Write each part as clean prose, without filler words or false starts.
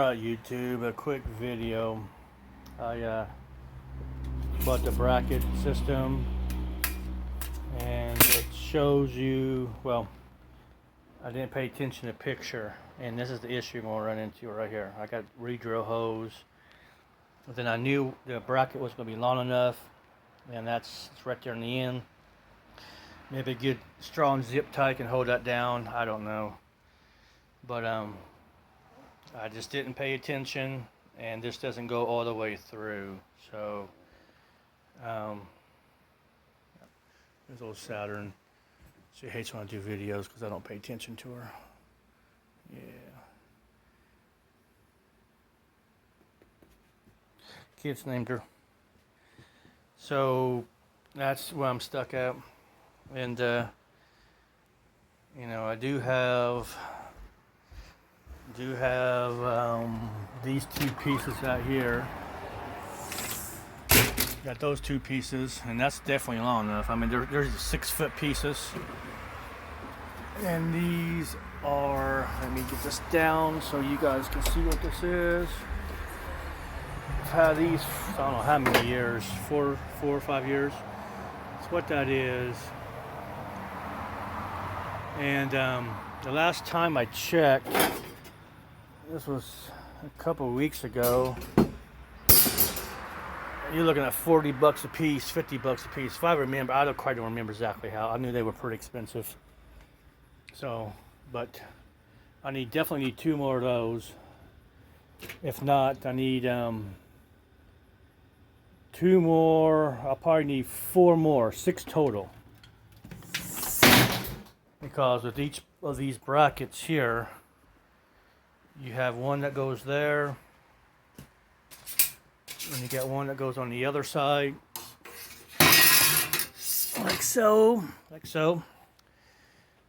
Alright YouTube, a quick video. I bought the bracket system and it shows you, well, I didn't pay attention to the picture, and this is the issue I'm going to run into right here. I got re-drill hose, but then I knew the bracket was going to be long enough, and it's right there in the end. Maybe a good strong zip tie can hold that down, I don't know. But I just didn't pay attention, and this doesn't go all the way through. So there's old Saturn. She hates when I do videos because I don't pay attention to her. Yeah. Kids named her. So that's where I'm stuck at. And you know, I do have these two pieces out here. Got those two pieces, and that's definitely long enough. I mean, there's 6 foot pieces, and these are, let me get this down so you guys can see what this is. I've had these, I don't know how many years, 4 or 5 years. That's what that is. And the last time I checked, this was a couple of weeks ago, you're looking at $40 a piece, $50 a piece. If I remember, I don't quite remember exactly how. I knew they were pretty expensive. So, but I definitely need 2 more of those. If not, I need 2 more. I'll probably need 4 more, 6 total. Because with each of these brackets here, you have one that goes there, and you get one that goes on the other side, like so, like so.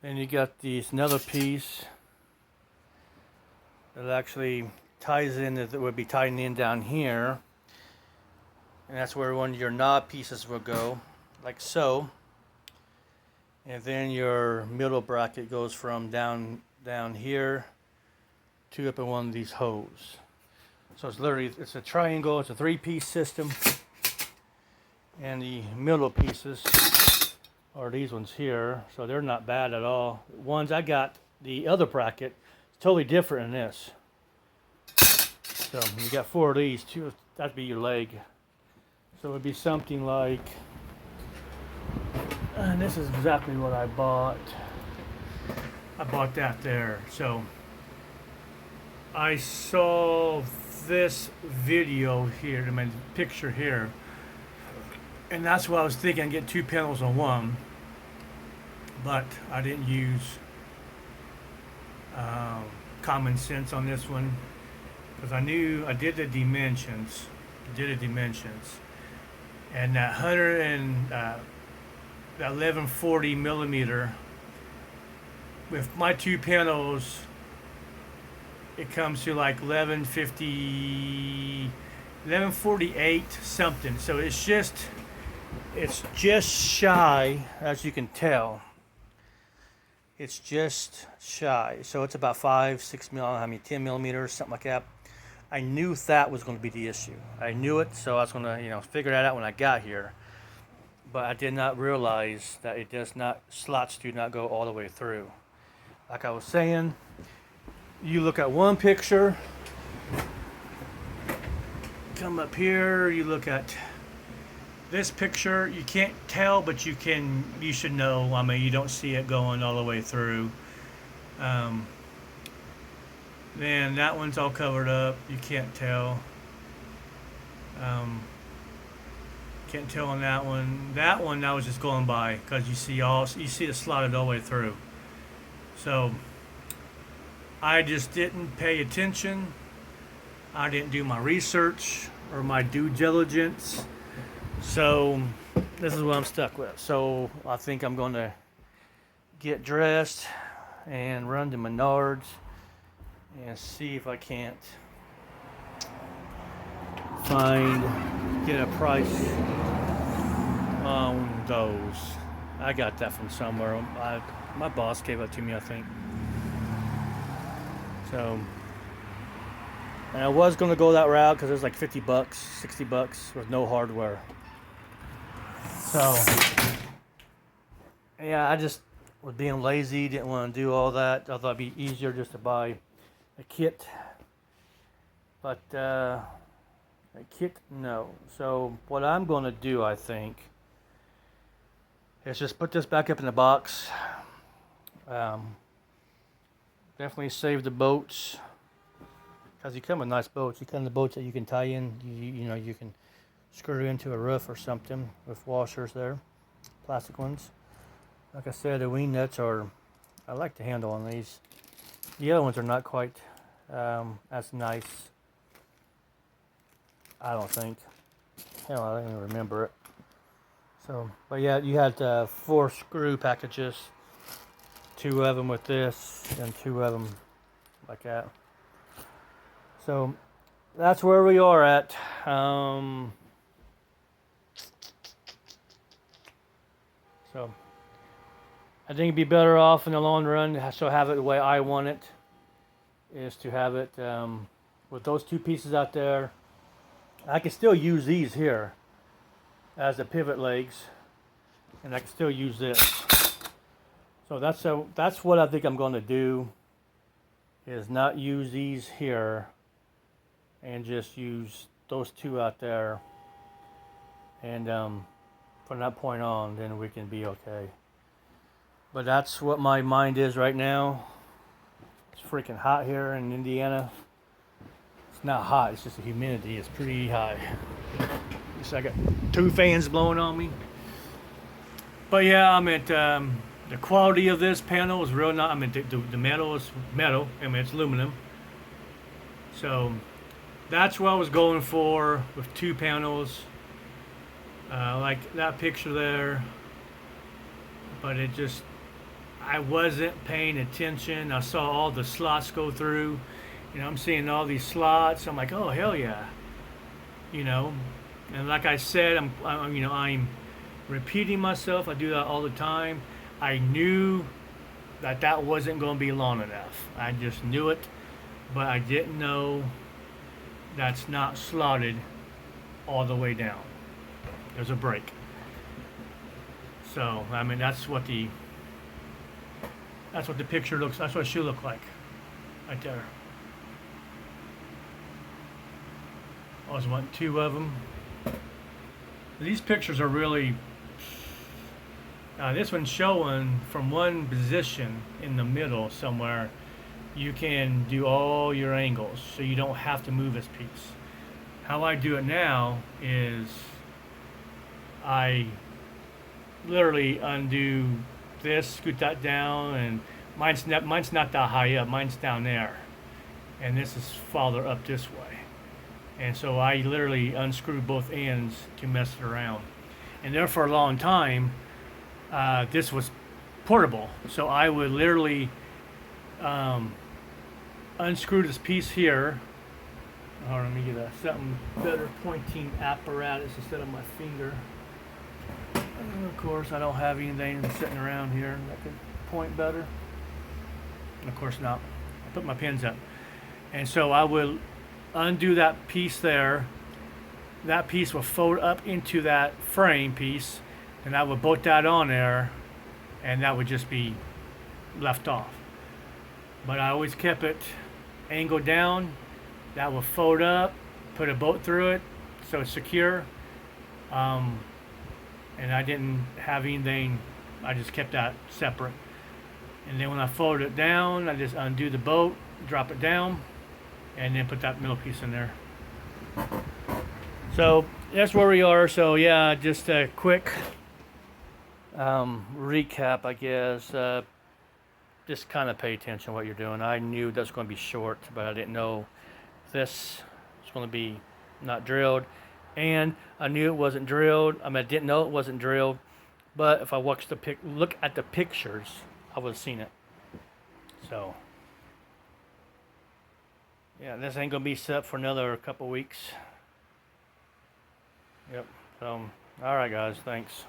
Then you got another piece that actually ties in, that would be tying in down here, and that's where one of your knob pieces will go, like so. And then your middle bracket goes from down here to up in one of these holes. So it's literally, it's a triangle, it's a 3-piece system. And the middle pieces are these ones here, so they're not bad at all. Ones I got, the other bracket, is totally different than this. So you got 4 of these, 2, that'd be your leg. So it would be something like, and this is exactly what I bought. I bought that there. So I saw this video here, I mean picture here, and that's what I was thinking. I'd get 2 panels on one, but I didn't use common sense on this one, because I knew I did the dimensions, and that 1140 millimeter with my 2 panels, it comes to like 1148 something. So it's just shy, as you can tell. It's just shy. So it's about 5-6 mil, 10 millimeters, something like that. I knew that was going to be the issue. I knew it, so I was going to, figure that out when I got here. But I did not realize that slots do not go all the way through. Like I was saying, you look at one picture, come up here, you look at this picture, you can't tell, but you should know. I mean, you don't see it going all the way through. Then that one's all covered up, you can't tell. Can't tell on that one. That one I was just going by, because you see it slotted all the way through. So I just didn't pay attention. I didn't do my research or my due diligence. So this is what I'm stuck with. So I think I'm going to get dressed and run to Menards and see if I can't get a price on those. I got that from somewhere. My boss gave it to me, I think. So And I was gonna go that route because it was like 50 bucks, 60 bucks with no hardware. So, yeah, I just was being lazy, didn't want to do all that. I thought it'd be easier just to buy a kit. But a kit, no. So what I'm gonna do, I think, is just put this back up in the box. Definitely save the boats, because you come with nice boats. You come with boats that you can tie in. You know, you can screw into a roof or something with washers there, plastic ones. Like I said, the wing nuts are, I like the handle on these. The other ones are not quite as nice, I don't think. Hell, I don't even remember it. So, but yeah, you had 4 screw packages. 2 of them with this, and 2 of them like that. So that's where we are at. So I think it'd be better off in the long run, so have it the way I want it, is to have it with those 2 pieces out there. I can still use these here as the pivot legs, and I can still use this. So that's what I think I'm going to do, is not use these here and just use those 2 out there, and from that point on then we can be okay. But that's what my mind is right now. It's freaking hot here in Indiana. It's not hot, it's just the humidity is pretty high. So I got 2 fans blowing on me. But yeah, I'm at the quality of this panel is real nice. I mean, the metal is metal. I mean, it's aluminum. So that's what I was going for with 2 panels. Like that picture there. But it just, I wasn't paying attention. I saw all the slots go through. You know, I'm seeing all these slots. I'm like, oh, hell yeah. You know, and like I said, I'm repeating myself. I do that all the time. I knew that wasn't going to be long enough. I just knew it, but I didn't know that's not slotted all the way down. There's a break. So I mean, that's what the picture looks. That's what it should look like, right there. I was wanting 2 of them. These pictures are really. This one's showing from one position in the middle somewhere. You can do all your angles, so you don't have to move this piece. How I do it now is I literally undo this, scoot that down, and mine's not that high up. Mine's down there, and this is farther up this way. And so I literally unscrew both ends to mess it around. And there for a long time, this was portable, so I would literally unscrew this piece here. Oh, let me get something better pointing apparatus instead of my finger. And of course, I don't have anything sitting around here that could point better. Of course not. I put my pins up, and so I will undo that piece there. That piece will fold up into that frame piece, and I would bolt that on there, and that would just be left off. But I always kept it angled down. That will fold up, put a bolt through it so it's secure. And I didn't have anything, I just kept that separate. And then when I fold it down, I just undo the bolt, drop it down, and then put that middle piece in there. So that's where we are. So yeah, just a quick recap, I guess. Just kind of pay attention to what you're doing. I knew that's going to be short, but I didn't know this was going to be not drilled. And I knew it wasn't drilled. I mean, I didn't know it wasn't drilled, but if I look at the pictures, I would have seen it. So yeah, this ain't gonna be set for another couple weeks. Yep. So all right, guys. Thanks.